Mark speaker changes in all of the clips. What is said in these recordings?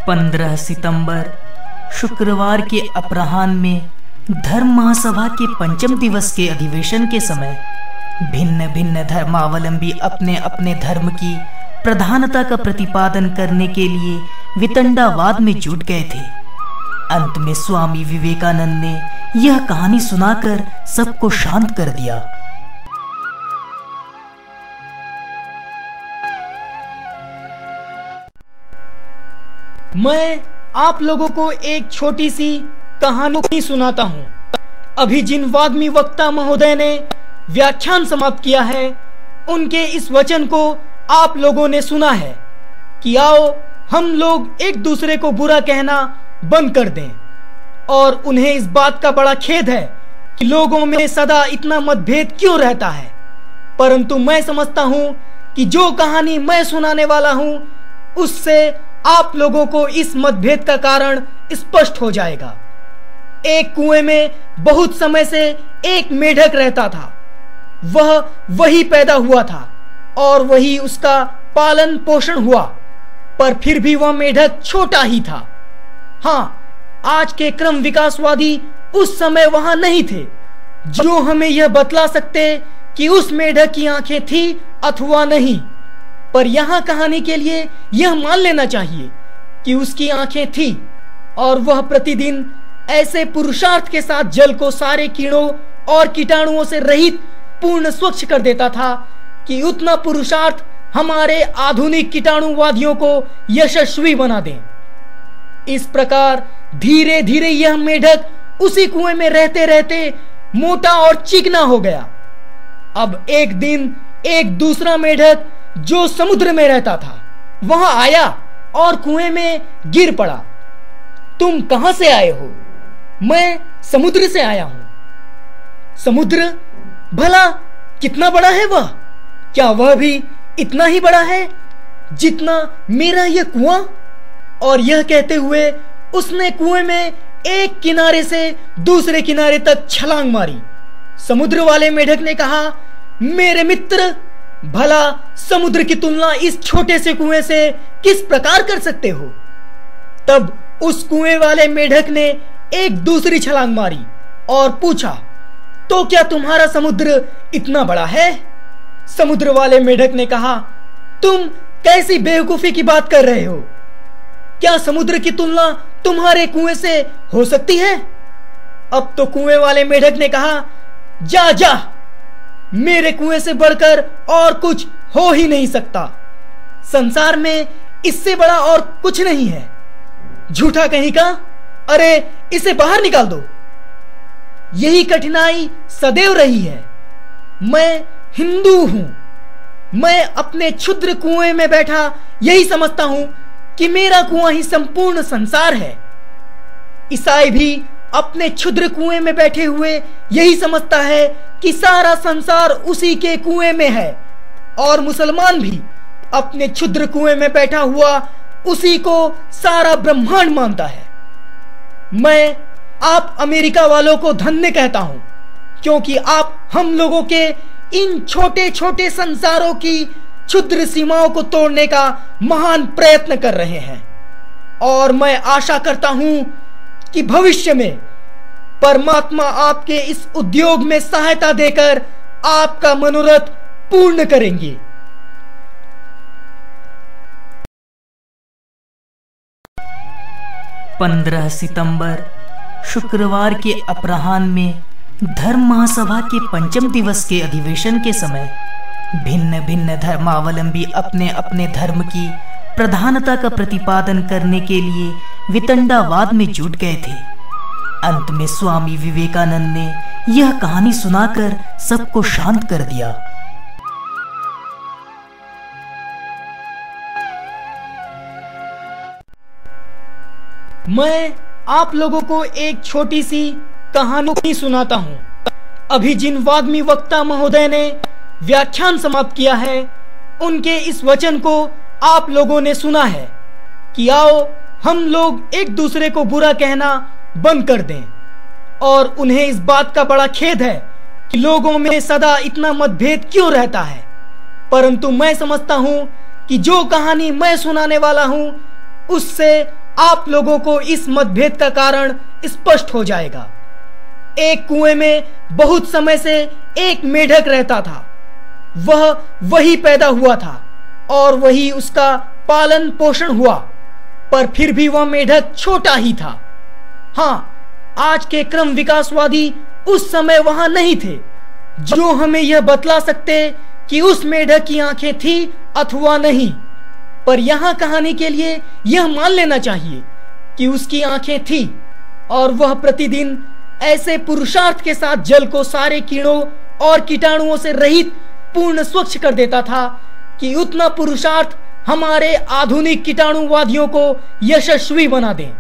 Speaker 1: 15 सितंबर शुक्रवार के अपराह्न में धर्म महासभा के पंचम दिवस के अधिवेशन के समय भिन्न भिन्न धर्मावलंबी अपने अपने धर्म की प्रधानता का प्रतिपादन करने के लिए वितंडावाद में जुट गए थे। अंत में स्वामी विवेकानंद ने यह कहानी सुनाकर सबको शांत कर दिया।
Speaker 2: मैं आप लोगों को एक छोटी सी कहानी सुनाता हूँ। अभी जिन वाग्मी वक्ता महोदय ने व्याख्यान समाप्त किया है, उनके इस वचन को आप लोगों ने सुना है कि आओ हम लोग एक दूसरे को बुरा कहना बंद कर दें। और उन्हें इस बात का बड़ा खेद है कि लोगों में सदा इतना मतभेद क्यों रहता है। परंतु मैं समझता हूँ कि जो कहानी मैं सुनाने वाला हूँ, उससे आप लोगों को इस मतभेद का कारण स्पष्ट हो जाएगा। एक कुएं में बहुत समय से एक मेढक रहता था। वह वही पैदा हुआ था और वही उसका पालन पोषण हुआ, पर फिर भी वह मेढक छोटा ही था। हाँ, आज के क्रम विकासवादी उस समय वहां नहीं थे जो हमें यह बतला सकते कि उस मेढक की आंखें थी अथवा नहीं। पर यहाँ कहानी के लिए यह मान लेना चाहिए कि उसकी आंखें थी और वह प्रतिदिन ऐसे पुरुषार्थ के साथ जल को सारे कीड़ों और कीटाणुओं से रहित पूर्ण स्वच्छ कर देता था कि उतना पुरुषार्थ हमारे आधुनिक कीटाणुवादियों को यशस्वी बना दे। इस प्रकार धीरे धीरे यह मेढक उसी कुएं में रहते रहते मोटा और चिकना हो गया। अब एक दिन एक दूसरा मेढक जो समुद्र में रहता था वहां आया और कुएं में गिर पड़ा। तुम कहां से आए हो? मैं समुद्र से आया हूं। समुद्र? भला कितना बड़ा है वह? क्या वह भी इतना ही बड़ा है जितना मेरा यह कुआं? और यह कहते हुए उसने कुएं में एक किनारे से दूसरे किनारे तक छलांग मारी। समुद्र वाले मेढक ने कहा, मेरे मित्र, भला समुद्र की तुलना इस छोटे से कुएं से किस प्रकार कर सकते हो? तब उस कुएं वाले मेढक ने एक दूसरी छलांग मारी और पूछा, तो क्या तुम्हारा समुद्र इतना बड़ा है? समुद्र वाले मेढक ने कहा, तुम कैसी बेवकूफी की बात कर रहे हो? क्या समुद्र की तुलना तुम्हारे कुएं से हो सकती है? अब तो कुएं वाले मेढक ने कहा, जा जा, मेरे कुएं से बढ़कर और कुछ हो ही नहीं सकता। संसार में इससे बड़ा और कुछ नहीं है। झूठा कहीं का, अरे इसे बाहर निकाल दो। यही कठिनाई सदैव रही है। मैं हिंदू हूं। मैं अपने क्षुद्र कुएं में बैठा यही समझता हूं कि मेरा कुआं ही संपूर्ण संसार है। ईसाई भी अपने क्षुद्र कुएं में बैठे हुए यही समझता है कि सारा संसार उसी के कुएं में है। और मुसलमान भी अपने क्षुद्र कुएं में बैठा हुआ उसी को सारा ब्रह्मांड मानता है। मैं आप अमेरिका वालों को धन्य कहता हूं, क्योंकि आप हम लोगों के इन छोटे छोटे संसारों की क्षुद्र सीमाओं को तोड़ने का महान प्रयत्न कर रहे हैं। और मैं आशा करता हूं कि भविष्य में परमात्मा आपके इस उद्योग में सहायता देकर आपका मनोरथ पूर्ण करेंगे।
Speaker 1: पंद्रह सितंबर शुक्रवार के अपराह्न में धर्म महासभा के पंचम दिवस के अधिवेशन के समय भिन्न भिन्न धर्मावलंबी अपने अपने धर्म की प्रधानता का प्रतिपादन करने के लिए वितंडावाद में जुट गए थे। अंत में स्वामी विवेकानंद ने यह कहानी सुनाकर सबको शांत कर दिया।
Speaker 2: मैं आप लोगों को एक छोटी सी कहानी सुनाता हूँ। अभी जिन वाग्मी वक्ता महोदय ने व्याख्यान समाप्त किया है, उनके इस वचन को आप लोगों ने सुना है कि आओ हम लोग एक दूसरे को बुरा कहना बंद कर दें। और उन्हें इस बात का बड़ा खेद है कि लोगों में सदा इतना मतभेद क्यों रहता है। परंतु मैं समझता हूं कि जो कहानी मैं सुनाने वाला हूं, उससे आप लोगों को इस मतभेद का कारण स्पष्ट हो जाएगा। एक कुएं में बहुत समय से एक मेढक रहता था। वह वही पैदा हुआ था और वही उसका पालन पोषण हुआ, पर फिर भी वह मेढक छोटा ही था। हाँ, आज के क्रम विकासवादी उस समय वहां नहीं थे जो हमें यह बतला सकते कि उस मेढक की आंखें थी अथवा नहीं, पर यहां कहानी के लिए यह मान लेना चाहिए कि उसकी आंखें थी और वह प्रतिदिन ऐसे पुरुषार्थ के साथ जल को सारे कीड़ों और कीटाणुओं से रहित पूर्ण स्वच्छ कर देता था कि उतना पुरुषार्थ हमारे आधुनिक कीटाणुवादियों को यशस्वी बना दे।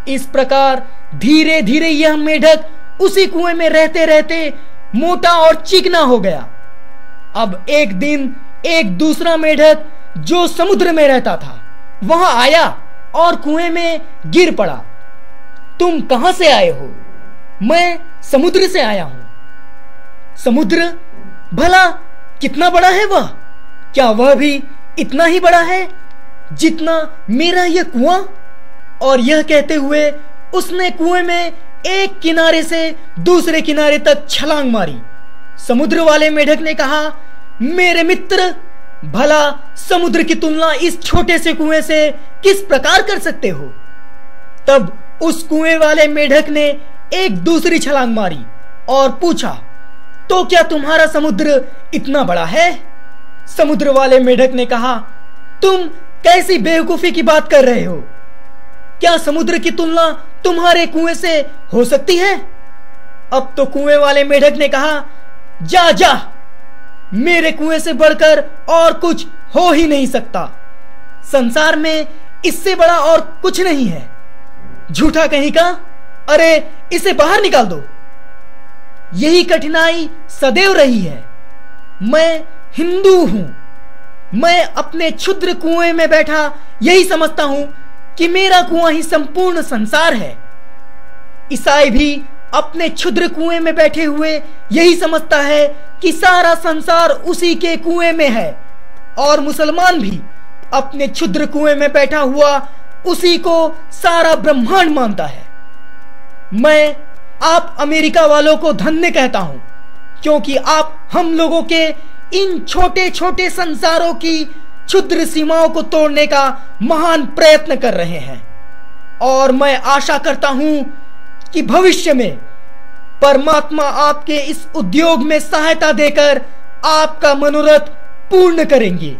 Speaker 2: इस प्रकार धीरे धीरे यह मेढक उसी कुएं में रहते रहते मोटा और चिकना हो गया। अब एक दिन एक दूसरा मेढक जो समुद्र में रहता था वहां आया और कुएं में गिर पड़ा। तुम कहां से आए हो? मैं समुद्र से आया हूं। समुद्र? भला कितना बड़ा है वह? क्या वह भी इतना ही बड़ा है जितना मेरा यह कुआं? और यह कहते हुए उसने कुएं में एक किनारे से दूसरे किनारे तक छलांग मारी। समुद्र वाले मेढक ने कहा, मेरे मित्र, भला समुद्र की तुलना इस छोटे से कुएं से किस प्रकार कर सकते हो? तब उस कुएं वाले मेढक ने एक दूसरी छलांग मारी और पूछा, तो क्या तुम्हारा समुद्र इतना बड़ा है? समुद्र वाले मेढक ने कहा, तुम कैसी बेवकूफी की बात कर रहे हो? क्या समुद्र की तुलना तुम्हारे कुएं से हो सकती है? अब तो कुएं वाले मेढक ने कहा, जा जा, मेरे कुएं से बढ़कर और कुछ हो ही नहीं सकता। संसार में इससे बड़ा और कुछ नहीं है। झूठा कहीं का, अरे इसे बाहर निकाल दो। यही कठिनाई सदैव रही है। मैं हिंदू हूं। मैं अपने क्षुद्र कुएं में बैठा यही समझता हूं कि मेरा कुआं ही संपूर्ण संसार है। ईसाई भी अपने क्षुद्र कुएं में बैठे हुए यही समझता है कि सारा संसार उसी के कुएं में है, और मुसलमान भी अपने क्षुद्र कुएं में बैठा हुआ उसी को सारा ब्रह्मांड मानता है। मैं आप अमेरिका वालों को धन्य कहता हूं, क्योंकि आप हम लोगों के इन छोटे छोटे संसारों की क्षुद्र सीमाओं को तोड़ने का महान प्रयत्न कर रहे हैं। और मैं आशा करता हूं कि भविष्य में परमात्मा आपके इस उद्योग में सहायता देकर आपका मनोरथ पूर्ण करेंगे।